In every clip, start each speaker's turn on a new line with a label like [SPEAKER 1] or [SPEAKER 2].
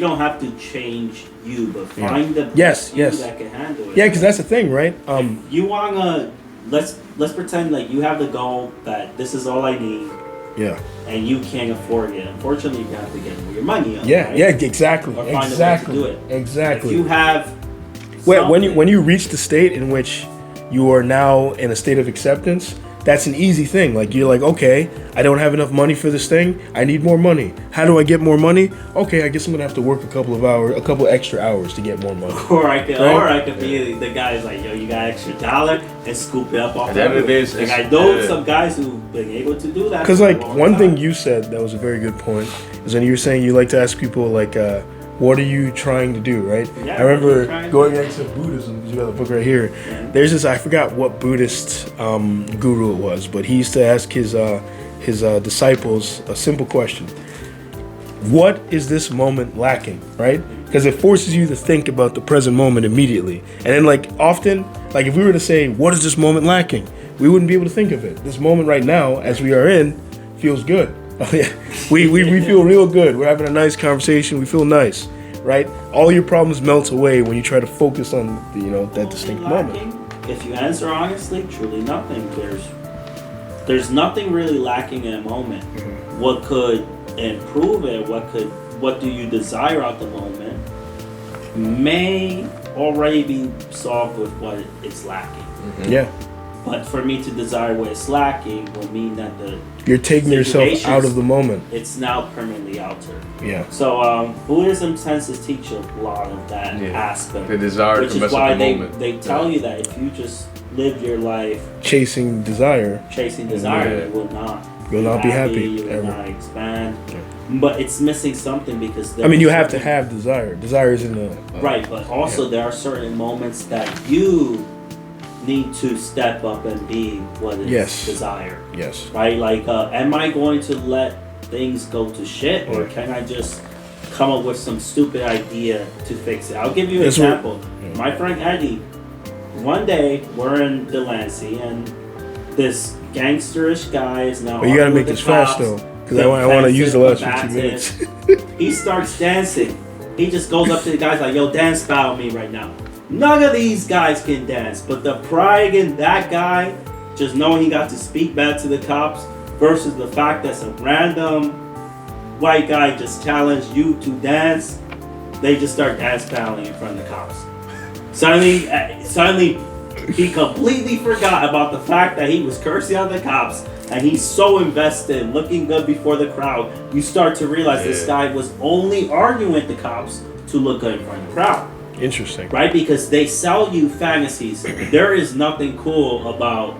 [SPEAKER 1] don't have to change you, but find the
[SPEAKER 2] yes,
[SPEAKER 1] you
[SPEAKER 2] yes,
[SPEAKER 1] that can handle it.
[SPEAKER 2] yeah, because that's the thing, right?
[SPEAKER 1] You wanna let's pretend like you have the goal that this is all I need,
[SPEAKER 2] yeah,
[SPEAKER 1] and you can't afford it. Unfortunately, you have to get your money up.
[SPEAKER 2] yeah,
[SPEAKER 1] right?
[SPEAKER 2] yeah, exactly,
[SPEAKER 1] Or find
[SPEAKER 2] exactly,
[SPEAKER 1] a way to do it.
[SPEAKER 2] exactly.
[SPEAKER 1] If you have
[SPEAKER 2] when you reach the state in which you are now in a state of acceptance, that's an easy thing. Like you're like, okay, I don't have enough money for this thing. I need more money. How do I get more money? Okay, I guess I'm gonna have to work a couple extra hours to get more money.
[SPEAKER 1] Or I could be the guy's like, yo, you got extra dollar and scoop it up off the like I know some guys who've been able to do that.
[SPEAKER 2] Because like one thing you said that was a very good point is when you were saying you like to ask people like, what are you trying to do, right?
[SPEAKER 1] Yeah,
[SPEAKER 2] I remember going back to Buddhism. You got the book right here. Yeah. There's this, I forgot what Buddhist guru it was, but he used to ask his disciples a simple question: what is this moment lacking, right? Because it forces you to think about the present moment immediately. And then like often, like if we were to say, what is this moment lacking? We wouldn't be able to think of it. This moment right now, as we are in, feels good. Oh yeah, we feel real good. We're having a nice conversation. We feel nice, right? All your problems melt away when you try to focus on that distinct moment.
[SPEAKER 1] If you answer honestly, truly nothing. There's nothing really lacking in a moment. Mm-hmm. What could improve it? What do you desire at the moment? May already be solved with what is lacking.
[SPEAKER 2] Mm-hmm. Yeah.
[SPEAKER 1] But for me to desire what is lacking will mean that
[SPEAKER 2] you're taking yourself out of the moment.
[SPEAKER 1] It's now permanently altered.
[SPEAKER 2] Yeah.
[SPEAKER 1] So Buddhism tends to teach a lot of that aspect.
[SPEAKER 3] The desire
[SPEAKER 1] which
[SPEAKER 3] to
[SPEAKER 1] is
[SPEAKER 3] mess
[SPEAKER 1] why
[SPEAKER 3] up the moment.
[SPEAKER 1] They tell you that if you just live your life
[SPEAKER 2] chasing desire,
[SPEAKER 1] you will not.
[SPEAKER 2] You'll not be happy.
[SPEAKER 1] You will
[SPEAKER 2] ever.
[SPEAKER 1] not expand. Yeah. But it's missing something because
[SPEAKER 2] you have to have desire. Desire isn't
[SPEAKER 1] right, but also there are certain moments that you need to step up and be what is desired.
[SPEAKER 2] Yes.
[SPEAKER 1] Right? Like, am I going to let things go to shit, or can I just come up with some stupid idea to fix it? I'll give you an example. My friend Eddie, one day we're in Delancey, and this gangsterish guy is now.
[SPEAKER 2] But you gotta make this fast though, because I want to use the last 15 minutes.
[SPEAKER 1] He starts dancing. He just goes up to the guys like, "Yo, dance battle me right now." None of these guys can dance, but the pride in that guy, just knowing he got to speak back to the cops, versus the fact that some random white guy just challenged you to dance, they just start dance battling in front of the cops. Suddenly, he completely forgot about the fact that he was cursing out the cops, and he's so invested in looking good before the crowd. You start to realize this guy was only arguing with the cops to look good in front of the crowd.
[SPEAKER 2] Interesting.
[SPEAKER 1] Right? Because they sell you fantasies. There is nothing cool about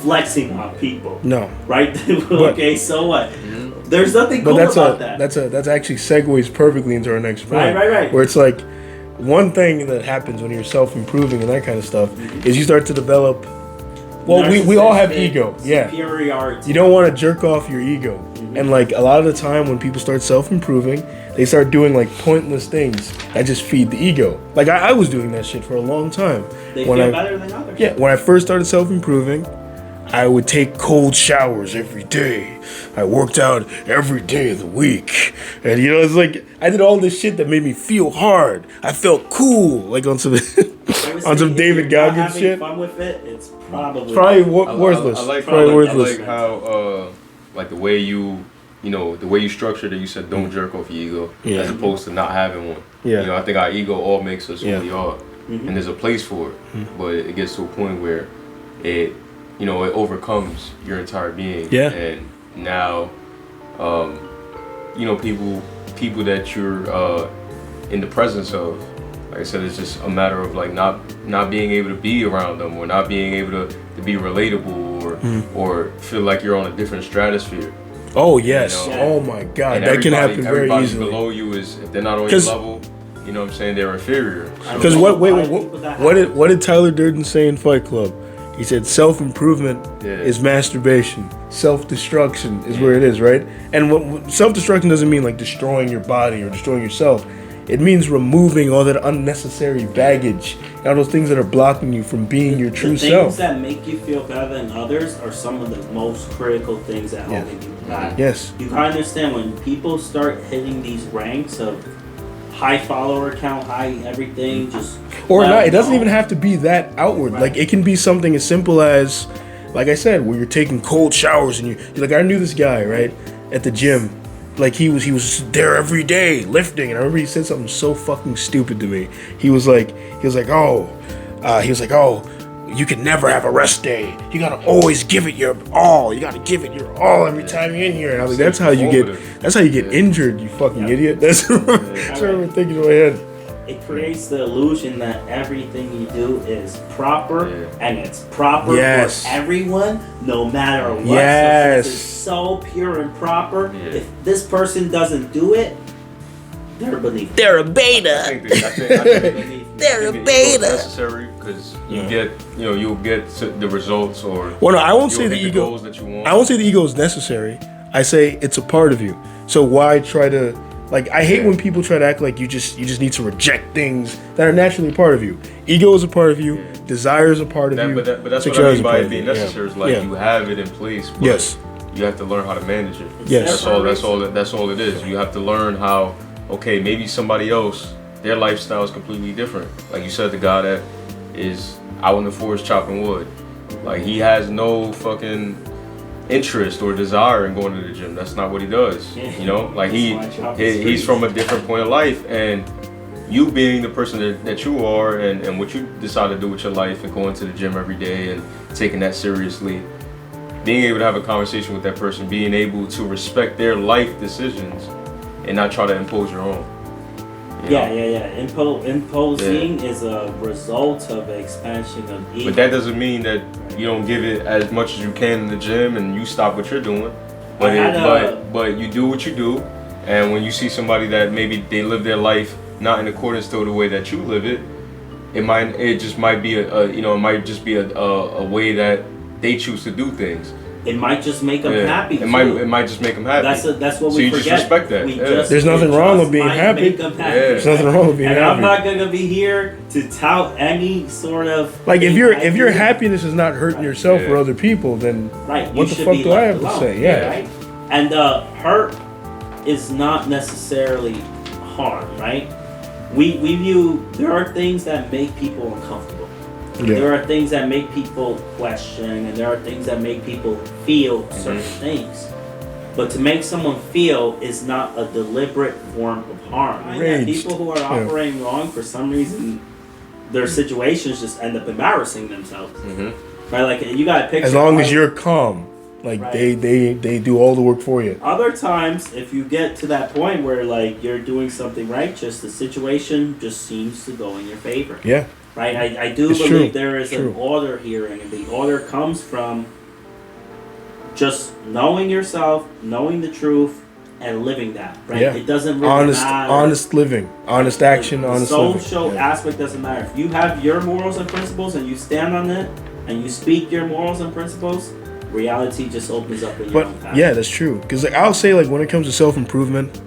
[SPEAKER 1] flexing on people.
[SPEAKER 2] No.
[SPEAKER 1] Right? Okay, so what? There's nothing cool about that.
[SPEAKER 2] That's actually segues perfectly into our next point.
[SPEAKER 1] Right.
[SPEAKER 2] Where it's like, one thing that happens when you're self-improving and that kind of stuff is you start to develop. Well, we all have ego. Yeah.
[SPEAKER 1] Superiority.
[SPEAKER 2] You don't want to jerk off your ego. Mm-hmm. And like a lot of the time when people start self-improving, they start doing like pointless things that just feed the ego. Like I was doing that shit for a long time.
[SPEAKER 1] They feel better than others.
[SPEAKER 2] Yeah, when I first started self-improving, I would take cold showers every day. I worked out every day of the week. And it's like I did all this shit that made me feel hard. I felt cool, like on some David Goggins shit.
[SPEAKER 1] Fun with it, it's probably
[SPEAKER 2] worthless.
[SPEAKER 3] I like how like the way you the way you structured it. You said don't jerk off your ego, as opposed to not having one.
[SPEAKER 2] Yeah.
[SPEAKER 3] I think our ego all makes us who we are, and there's a place for it. But it gets to a point where it it overcomes your entire being.
[SPEAKER 2] Yeah.
[SPEAKER 3] And now, people that you're in the presence of, like I said, it's just a matter of like not being able to be around them, or not being able to be relatable, or feel like you're on a different stratosphere.
[SPEAKER 2] Oh yes. Oh my God. That can happen very easily.
[SPEAKER 3] Below you is, if they're not on your level, you know what I'm saying, they're inferior.
[SPEAKER 2] Because what did Tyler Durden say in Fight Club? He said self-improvement is masturbation. Self-destruction is where it is, right? And self-destruction doesn't mean like destroying your body or destroying yourself. It means removing all that unnecessary baggage, all those things that are blocking you from being your true self.
[SPEAKER 1] The things that make you feel better than others are some of the most critical things that hold you back.
[SPEAKER 2] Yes.
[SPEAKER 1] You gotta understand, when people start hitting these ranks of high follower count, high everything, just
[SPEAKER 2] or not. It doesn't even have to be that outward.
[SPEAKER 1] Right.
[SPEAKER 2] Like it can be something as simple as, like I said, where you're taking cold showers and you're like, I knew this guy right at the gym. Like he was there every day lifting, and I remember he said something so fucking stupid to me. He was like, oh, you can never have a rest day. You gotta always give it your all. You gotta give it your all every time you're in here. And I was like, that's how you get injured, you fucking idiot. That's what I remember thinking in my head.
[SPEAKER 1] It creates the illusion that everything you do is proper and it's proper for everyone, no matter what.
[SPEAKER 2] Yes.
[SPEAKER 1] So it's so pure and proper. If this person doesn't do it, they're beneath.
[SPEAKER 2] They're a beta.
[SPEAKER 3] I think
[SPEAKER 2] They're a
[SPEAKER 3] it's
[SPEAKER 2] beta.
[SPEAKER 3] necessary because you'll get the results or.
[SPEAKER 2] Well, no, I won't say the ego.
[SPEAKER 3] Goals that you want.
[SPEAKER 2] I won't say the ego is necessary. I say it's a part of you. So why try to? Like, I hate when people try to act like you just need to reject things that are naturally a part of you. Ego is a part of you. Desire is a part of you.
[SPEAKER 3] But that's what I mean by it being necessary. Is like you have it in place. But you have to learn how to manage it.
[SPEAKER 2] Yes.
[SPEAKER 3] That's all it is. You have to learn how. Okay, maybe somebody else, their lifestyle is completely different. Like you said, the guy that is out in the forest chopping wood, like he has no fucking interest or desire in going to the gym. That's not what he does. You know, like he's from a different point of life, and you being the person that you are and what you decide to do with your life and going to the gym every day and taking that seriously, being able to have a conversation with that person, being able to respect their life decisions and not try to impose your own.
[SPEAKER 1] Imposing is a result of expansion of ego.
[SPEAKER 3] But that doesn't mean that you don't give it as much as you can in the gym and you stop what you're doing. But you do what you do, and when you see somebody that maybe they live their life not in accordance to the way that you live it, it might be a way that they choose to do things.
[SPEAKER 1] It might just make them happy.
[SPEAKER 3] It might just make them happy.
[SPEAKER 1] That's what
[SPEAKER 3] so
[SPEAKER 1] we
[SPEAKER 3] you
[SPEAKER 1] forget.
[SPEAKER 3] just respect that.
[SPEAKER 2] There's nothing wrong with being happy. There's nothing wrong with being happy.
[SPEAKER 1] I'm not gonna be here to tout any sort of
[SPEAKER 2] like if your happiness is not hurting yourself or other people, then what the fuck do I have to say?
[SPEAKER 1] Right? And hurt is not necessarily harm, right? We view there are things that make people uncomfortable. There are things that make people question, and there are things that make people feel certain things. But to make someone feel is not a deliberate form of harm. And people who are operating wrong, for some reason, their situations just end up embarrassing themselves. Right? Like you got to picture.
[SPEAKER 2] As long as you're calm, like they do all the work for you.
[SPEAKER 1] Other times, if you get to that point where like you're doing something righteous, the situation just seems to go in your favor.
[SPEAKER 2] Yeah.
[SPEAKER 1] Right, I do believe there is an order here, and the order comes from just knowing yourself, knowing the truth, and living that. Right, it doesn't really matter.
[SPEAKER 2] Honest living, honest action, honest living.
[SPEAKER 1] The social aspect doesn't matter. If you have your morals and principles, and you stand on it, and you speak your morals and principles, reality just opens up in your own path.
[SPEAKER 2] Yeah, that's true. Because I'll say, like, when it comes to self-improvement,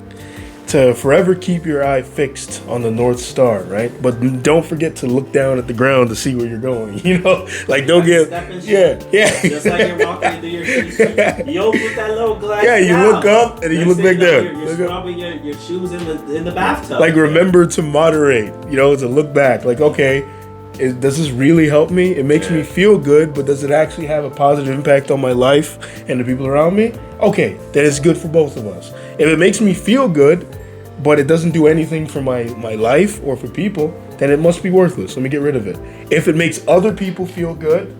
[SPEAKER 2] to forever keep your eye fixed on the North Star, right? But don't forget to look down at the ground to see where you're going, you know? Like, don't get... Yeah.
[SPEAKER 1] Just like you're walking into your shoes. You open that little glass
[SPEAKER 2] you look up and then you look back down.
[SPEAKER 1] You're scrubbing your shoes in the bathtub.
[SPEAKER 2] Like, remember to moderate, you know, to look back. Like, okay, does this really help me? It makes me feel good, but does it actually have a positive impact on my life and the people around me? Okay, then it's good for both of us. If it makes me feel good, but it doesn't do anything for my life or for people, then it must be worthless. Let me get rid of it. If it makes other people feel good,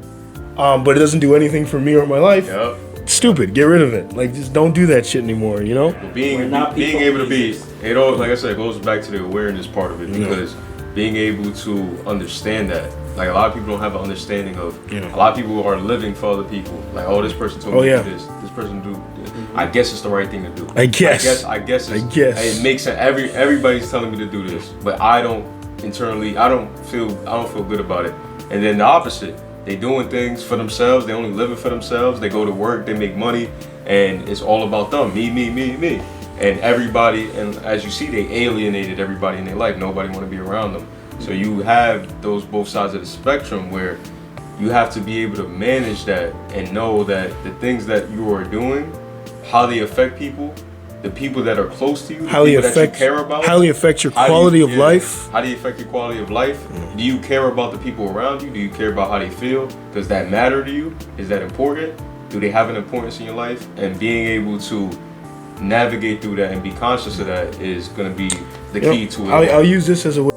[SPEAKER 2] but it doesn't do anything for me or my life, stupid. Get rid of it. Like, just don't do that shit anymore, you know?
[SPEAKER 3] Being able to be, it all, like I said, it goes back to the awareness part of it, because being able to understand that. Like, a lot of people don't have an understanding of, a lot of people are living for other people. Like, oh, this person told me to do this person do this. I guess it's the right thing to do. I guess it makes sense. Everybody's telling me to do this, but I don't internally, I don't feel good about it. And then the opposite, they doing things for themselves, they only living for themselves, they go to work, they make money, and it's all about them, me. And everybody, and as you see, they alienated everybody in their life. Nobody want to be around them. So you have those both sides of the spectrum where you have to be able to manage that and know that the things that you are doing, how they affect people, the people that are close to you, the
[SPEAKER 2] How
[SPEAKER 3] people
[SPEAKER 2] it
[SPEAKER 3] that you care about.
[SPEAKER 2] How it affects your
[SPEAKER 3] How do
[SPEAKER 2] quality
[SPEAKER 3] you-
[SPEAKER 2] of
[SPEAKER 3] yeah,
[SPEAKER 2] life.
[SPEAKER 3] How do you affect your quality of life? Do you care about the people around you? Do you care about how they feel? Does that matter to you? Is that important? Do they have an importance in your life? And being able to navigate through that and be conscious of that is going to be the key to it.
[SPEAKER 2] I'll use this as a way